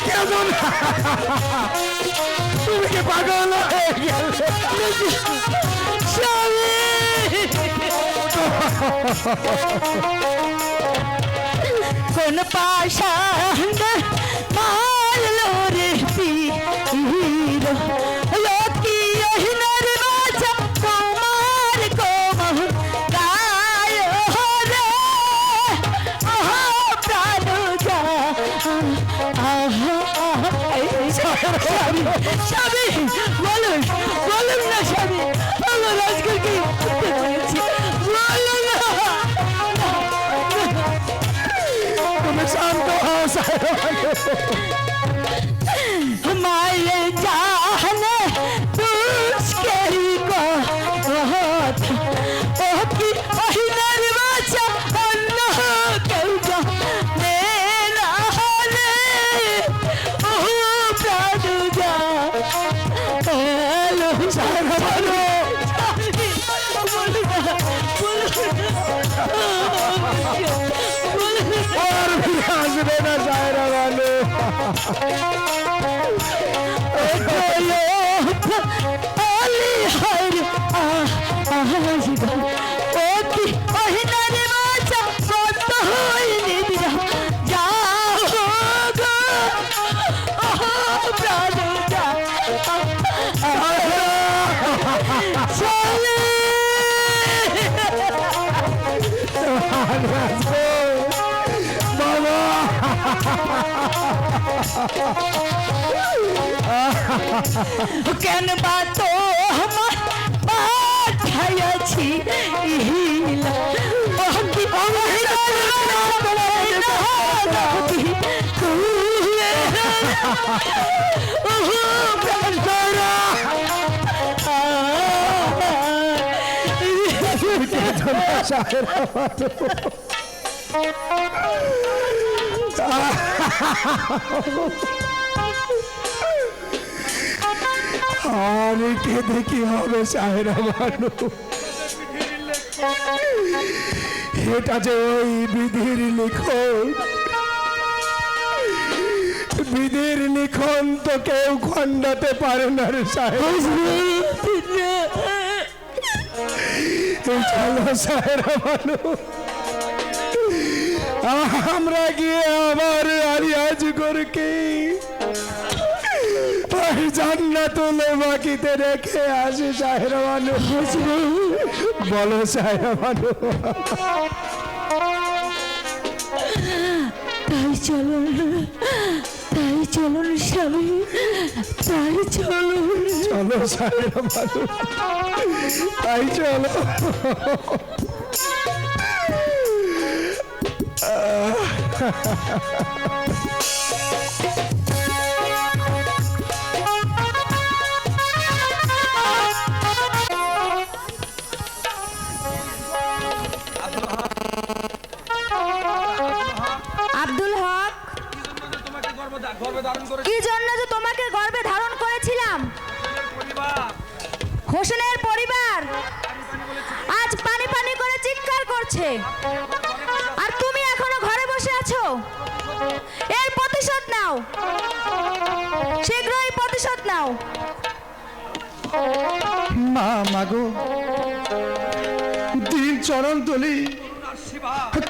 কেমন তুমি কি পাগল হয়ে গেলে স্বামী কোন পাষাণ মারলো রে পীর লোকি অহিনার বাঁচা তোমার কোমল গায় রে আহা প্রাণ যা আহা স্বামী বলুন বলুন না স্বামী আমার আজকে কি বলছি বলুন না তুমি শান্ত হও মায়ে জানে দুষ্কেরি কথা ও কি অহিনার বাঁচা অন্য কেউ জানে না রে ও প্রাণ যা এলো সারা ভালো और भी हंसने ना सायरा वालो কেন বা তো আমার পাঠাইয়াছি ইহিলা ওহকি আর কেঁদে কি হবে সাহেরা মানু এটা যে ওই বিধির লিখন বিধির লিখন তো কেউ খণ্ডাতে পারে না রে সাহেব চলো সাহেরা মানু আমরা গিয়ে আবার আরিয়াজ করকে জান্নাতুল বাকিতে রেখে আসি সাহেরা মানু বলো সাহেরা মানু তাই চলুন স্বামী তাই চলুন চলো সাহেরা মানু তাই চলো আব্দুল হক কি জন্য যে তোমাকে গর্ভে ধারণ করেছিলাম হোসেনের পরিবার আজ পানি পানি করে চিৎকার করছে আর তুমি এখনো ঘরে বসে আছো এর প্রতিশোধ নাও শীঘ্রই প্রতিশোধ নাও মা মাগো দিন চরণ তলি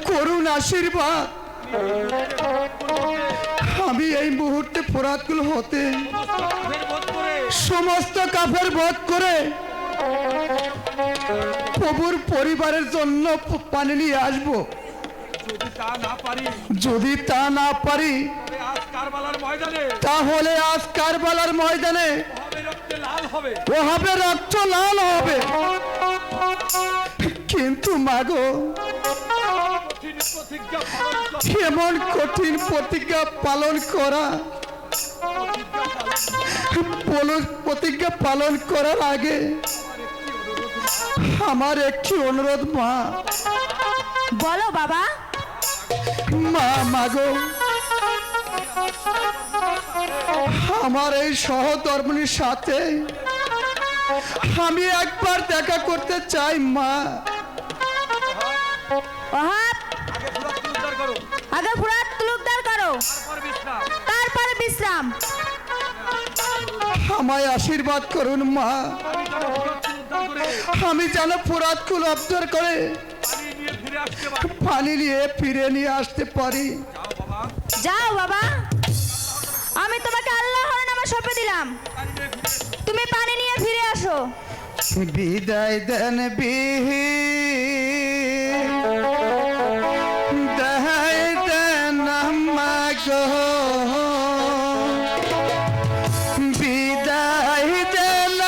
করুণ আশীর্বাদ আমি এই মুহূর্তে ফোরাতকুল হতে সমস্ত কাফের বধ করে প্রভুর পরিবারের জন্য পানি নিয়ে আসবো যদি তা না পারি তাহলে আজ কারবালার ময়দানে ও হবে রক্ত লাল হবে কিন্তু মাগো এমন কঠিন প্রতিজ্ঞা পালন করা প্রতিজ্ঞা পালন করার আগে আমার একটি অনুরোধ মা বলো বাবা মা মাগো আমার এই সহধর্মিনীর সাথে আমি একবার দেখা করতে চাই মা ওহাব আগে ফুরাত তুলে দিলাম। আমায় আশীর্বাদ করুন মা, আমি যেন ফুরাতকুল উদ্ধার করে আমি যেন ফুরাতকুল উদ্ধার করে পানি নিয়ে ফিরে পানি নিয়ে ফিরে আসতে পারি। নিয়ে আসতে পারি। যাও বাবা, যাও বাবা, আমি তোমাকে আল্লাহর নামে শপথ দিলাম, পানি নিয়ে ফিরে এসো। তুমি পানি নিয়ে ফিরে আসো। বিদায় দেন বিদায় দেন মা গো, বিদায় দেন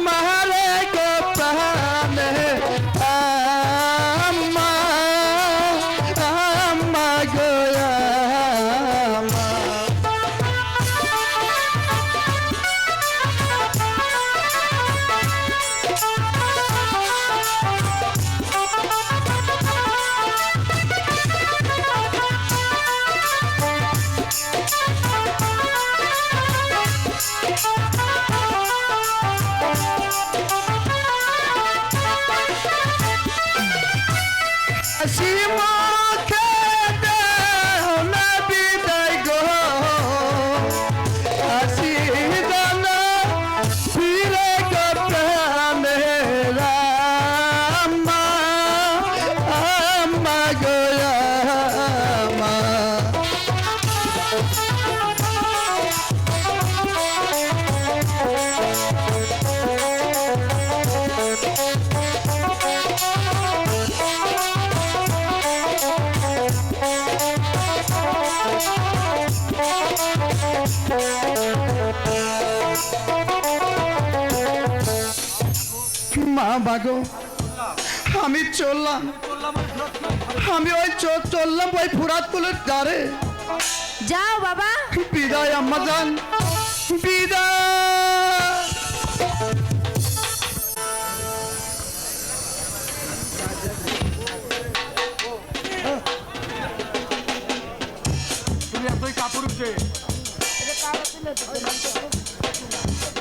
মারে গো প্রাণে আম্মা, আম্মা গো আম্মা। মুখে দেও না বিদায় গো, হাসি যেন ফিরে গো প্রাণের আম্মা, আম্মা গো আম্মা। মা বাগো, আমি চললাম, আমি ওই চললাম ওই ফুরাতকুলের ধারে। যাও বাবা, বিদায় আম্মা জান, বিদায়। তুমি এতই কাপড় উঠছে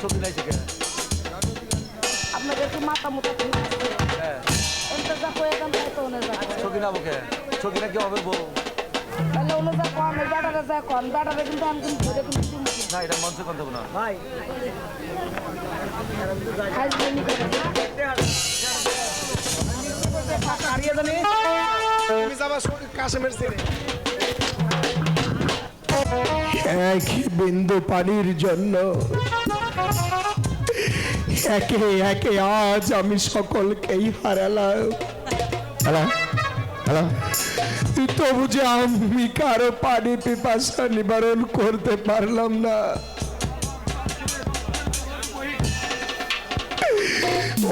ছবি নাই থেকে আপনাদের কি মাথা মোটা এনতে যা কয়ে গান তাই তো ওনে যা ছবি না মুখে ছবি না কি হবে বউ তাহলে ওনে যা কোন বেটারে যা কোন বেটারে কিন্তু আমি কিন্তু ধরে কিন্তু দিন না এটা মঞ্চে কথা না ভাই খাইজ নি করে কারিয়ে জানি তুমি যাবা কাশেমের ছেলে এক বিন্দু পানির জন্য একে একে আজ আমি সকলকেই হারালাম। তবু যে আমি কারো পানি পিপাসা নিবারণ করতে পারলাম না।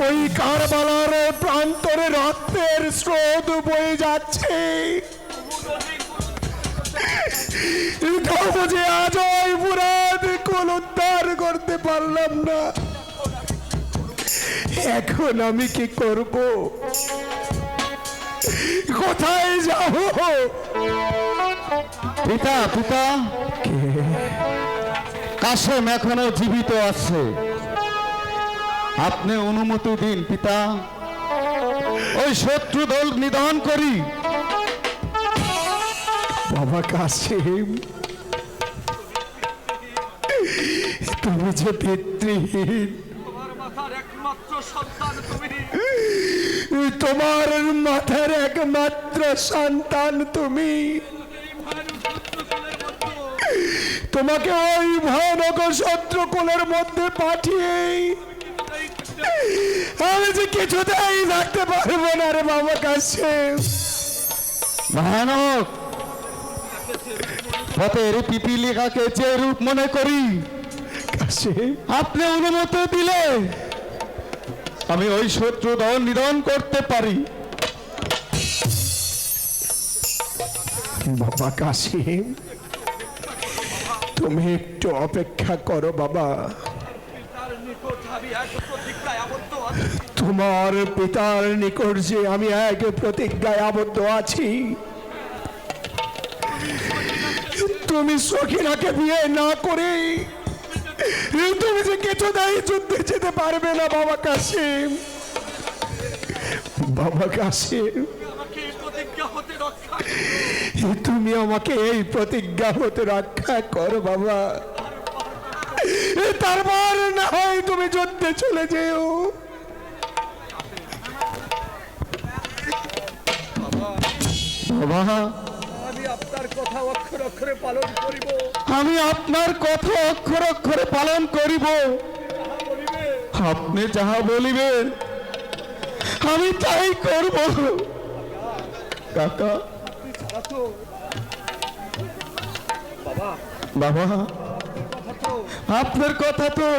ওই কারবালার প্রান্তরে রক্তের স্রোত বয়ে যাচ্ছে, তবু যে আজ ওই পুরাত কোন উদ্ধার করতে পারলাম না। এখন আমি কি করব, কোথায় যাব? পিতা পিতা কাশেম এখনো জীবিত আছে, আপনি অনুমতি দিন পিতা, ওই শত্রু দল নিধন করি। বাবা কাশেম, তুমি যে পিতৃহীন, তোমার মাথার একমাত্র সন্তান তুমি তোমার মাথার একমাত্র সন্তান তুমি, তোমাকে ওই ভয়ানক শত্রুকুলের মধ্যে পাঠিয়ে আমি যে কিছুতেই থাকতে পারবো না রে বাবা কাশেম। ভয়ানক পথের পিপিলিকাকে যে রূপ মনে করি, কাশেম আপনি অনুমতি দিলে আমি ওই শত্রু দল নিধন করতে পারি। বাবা কাশেম, তুমি একটু অপেক্ষা করো বাবা, তার নিকট আমি এক প্রতিজ্ঞায় আবদ্ধ আছি। তোমার পিতার নিকট যে আমি এক প্রতিজ্ঞায় আবদ্ধ আছি, তুমি সখিনাকে বিয়ে না করে তুমি যে কিছুতেই যুদ্ধে যেতে পারবে না বাবা কাশেম। বাবা কাশেম, আমাকে এই প্রতিজ্ঞা হতে রক্ষা করো। তুমি আমাকে এই প্রতিজ্ঞা হতে রক্ষা করো বাবা, তারপর না হয় তুমি যুদ্ধে চলে যেও। বাবা, আমি আপনার কথা অক্ষরে অক্ষরে পালন করিব। আমি আপনার কথা অক্ষর অক্ষরে পালন করিব। আপনি যাহা বলিবেন আমি তাই করব। কাকা, ছাড়া তো বাবা বাবা, কথা তো আপনার কথা তো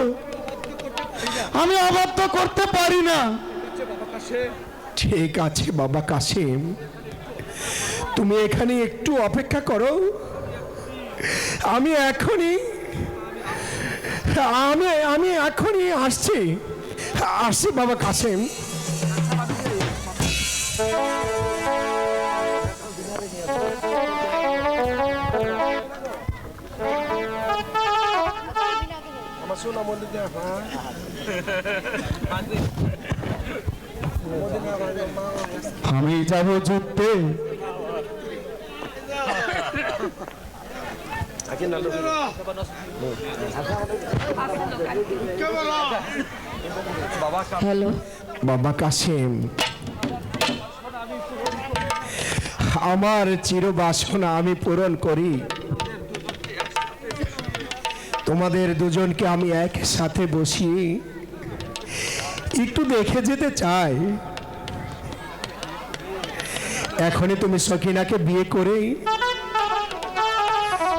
আমি অবাধ্য করতে পারি না। হচ্ছে বাবা কাছে। ঠিক আছে বাবা কাসিম, তুমি এখানে একটু অপেক্ষা করো, আমি এখনই আসছি বাবা কাসিম। আমার সোনা মন্দির আমি যাব যুদ্ধে। হ্যালো, বাবা কাসিম, আমার চিরবাসনা আমি পূরণ করি। তোমাদের দুজনকে আমি একসাথে বসিয়ে একটু দেখে যেতে চাই। এখনই তুমি সকিনাকে বিয়ে করে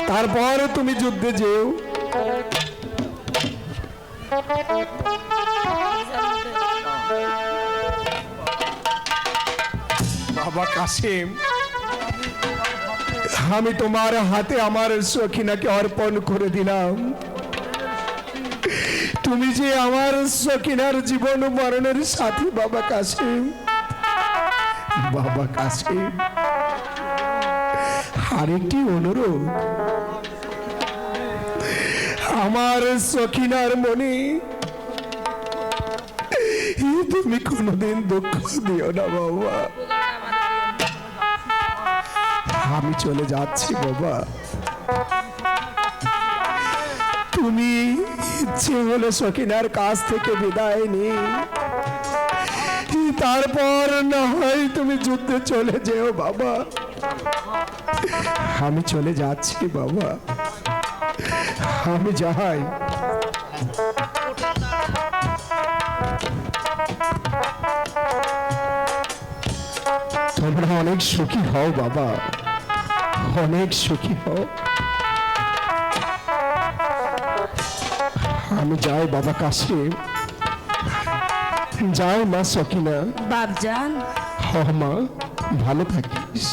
তারপর তুমি যুদ্ধে যেও। বাবা কাসিম, আমি তোমার হাতে আমার সখিনাকে অর্পণ করে দিলাম। তুমি যে আমার সখিনার জীবন মরণের সাথী বাবা কাসিম। বাবা কাসিম, আরেকটি অনুরোধ, আমার সখিনার মনে তুমি কোনোদিন দুঃখ দিও না বাবা। আমি চলে যাচ্ছি বাবা, তুমি ইচ্ছে হলে সকিনার কাছ থেকে বিদায় নিই, তারপর না হয় তুমি যুদ্ধে চলে যেও বাবা। আমি চলে যাচ্ছি বাবা, আমি যাই। তোমরা অনেক সুখী হও বাবা, অনেক সুখী হও। আমি যাই বাবা কাশিম, যাই মা সকিনা। বাপজান, হ মা, ভালো থাকিস।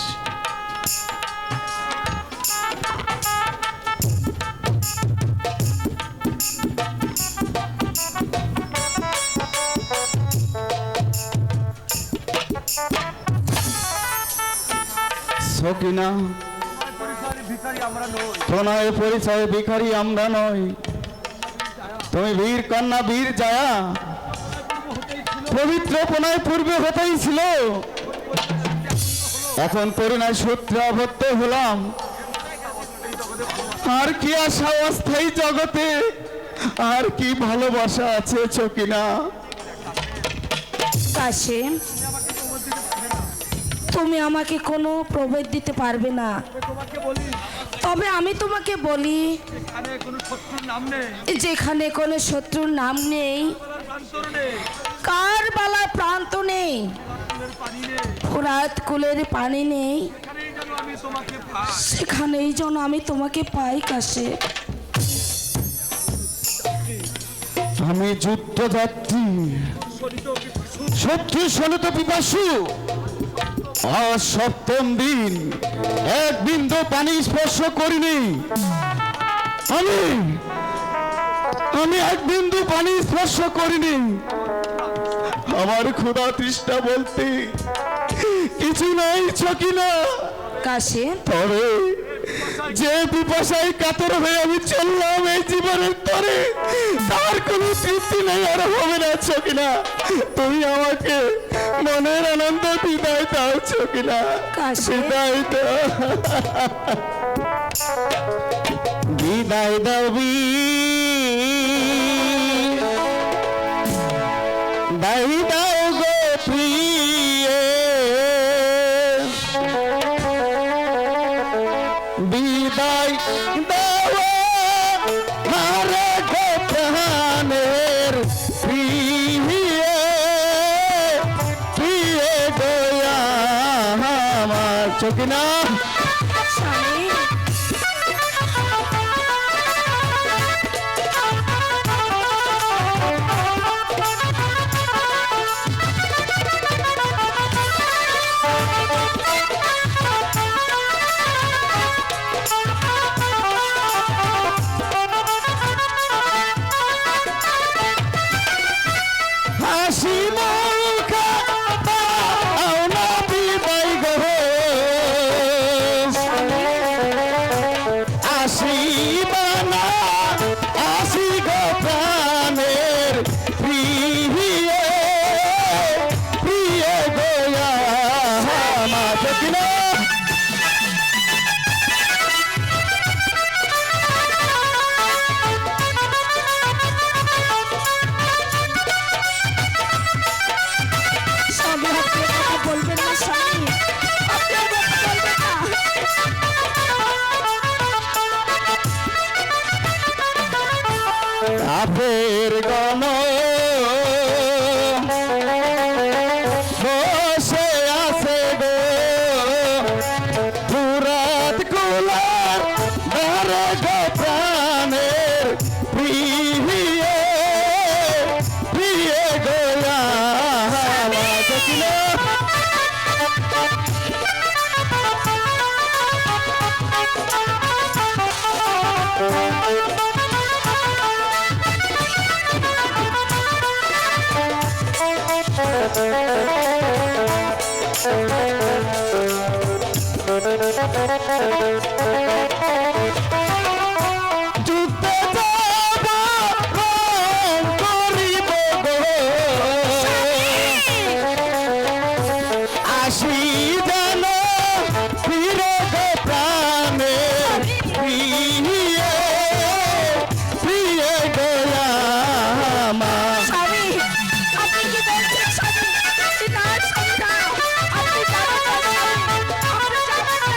সকিনা, ভিখারি আমরা নই। প্রণয় পরিচয়ে ভিখারি আমরা নই। তুমি বীর কন্যা, বীর জায়া, পবিত্র প্রণয় পূর্বে হতেই ছিল। এখন পরিণয় সূত্রে আবদ্ধ হলাম। আর কি আশা অস্থায়ী জগতে, আর কি ভালোবাসা আছে সকিনা? কাসিম, তুমি আমাকে কোনো প্রভেদ দিতে পারবে না, তবে আমি তোমাকে বলি, এখানে কোনো শত্রুর নাম নেই, যেখানে কোনো শত্রুর নাম নেই, প্রান্তর নেই, কার বালা প্রান্ত নেই, পানি নেই, ফোরাত কুলের পানি নেই, এখানেই যেন আমি তোমাকে পাই। সেখানেই যেন আমি তোমাকে পাই। কাসিম, আমি যুদ্ধ যাত্রী, শত্রু শোনিত পিপাসু। আজ সপ্তম দিন, এক বিন্দু পানি স্পর্শ করিনি। আমি এক বিন্দু পানি স্পর্শ করিনি। আমার ক্ষুধা তৃষ্ণা বলতে কিছু নাই সকিনা। কাসিম, তবে যে পিপাসায় কাতর হয়ে আমি চললাম এই জীবনের তরে, তার কোনো তৃপ্তি নেই, আর হবে না সখিনা। তুমি আমাকে মনের আনন্দ বিদায় দাও সখিনা, বিদায় দাও, বিদায় দাও, বিদায় দাও গো প্রিয়ে, বিদায় দাও হারে গো প্রাণের প্রিয়ে, প্রিয়ে গোয়া আমার সখিনা। স্বামী হাসি মুখে পাও না বিদায় গো, আসিবা না আসি গো প্রাণের প্রিয়ে, প্রিয়ে গোয়া আমার সখিনা। স্বামী আপনি কথা বলবেন না, স্বামী আপনি কথা বলবেন না। আপের গণ বসে আছে গো পুরাত কুলার ধরে গো প্রাণের প্রিয়ে, প্রিয়ে গোয়া আমার সখিনা। যুদ্ধে যাব রং করিব গো, আসি যেন ফিরে গো প্রাণের প্রিয়ে, প্রিয়ে গোয়া আমার। স্বামী আপনি কি বলছেন স্বামী? না স্বামী না, আপনি যাবেন না স্বামী, আপনি যাবেন না।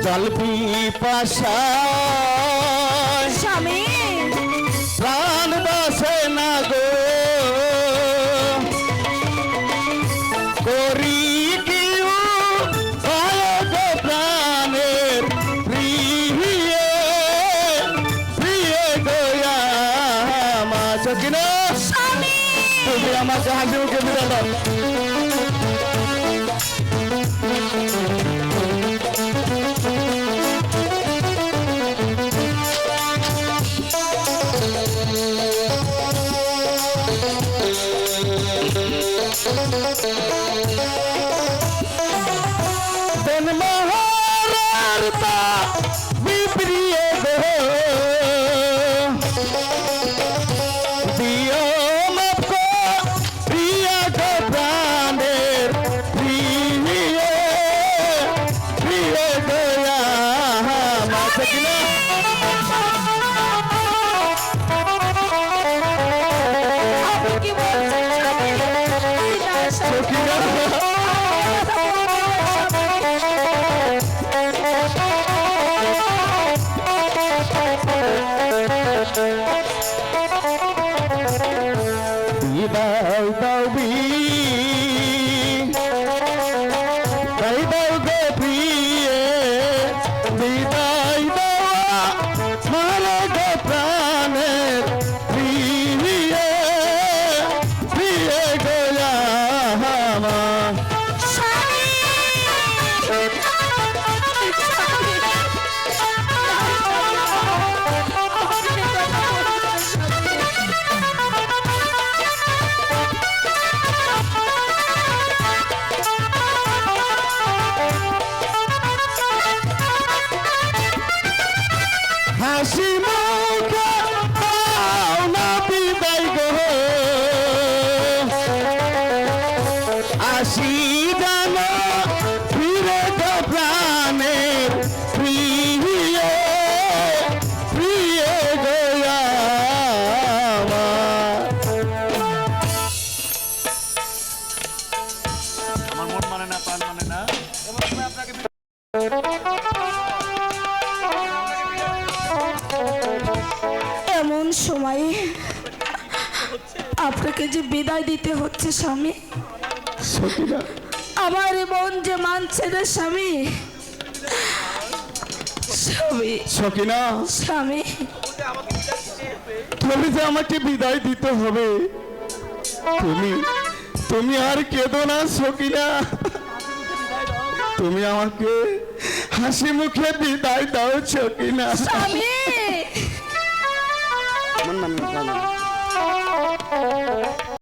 জল পিপাসায় স্বামী প্রাণ বাসে না গো, করি কি উপায় গো প্রাণের প্রিয়ে, প্রিয়ে গোয়া আমার সখিনা। তুমি আমাকে হাসি মুখে বিদায় দাও। দেন মহারার তা বিপ্রিয়ে গো, দিও মাপ গো প্রিয়া গো প্রাণের প্রিয়ে, প্রিয়ে গোয়া আমার সখিনা। আপনি কি বলছেন স্বামী? না স্বামী সখিনা বিদায় দাও, বিদায় দাও গো প্রিয়ে, বিদায় দাও মারে গো প্রাণের প্রিয়ে, প্রিয়ে গোয়া আমার। স্বামী মুখে দাও না বিদায় গো, আসি জানো ফিরে গো প্রাণের প্রিয়, প্রিয় গো আমার। আমার মন মানে না, প্রাণ মানে না। এবং আমি আপনাকে এমন সময়ে আপনাকে যে বিদায় দিতে হচ্ছে স্বামী, সখিনা, আমার এই মন যে মানছে না স্বামী, স্বামী, সখিনা, স্বামী, তুমি যে আমাকে বিদায় দিতে হবে, তুমি তুমি আর কেঁদো না সখিনা, তুমি আমাকে হাসি মুখে বিদায় দাও সখিনা। স্বামী।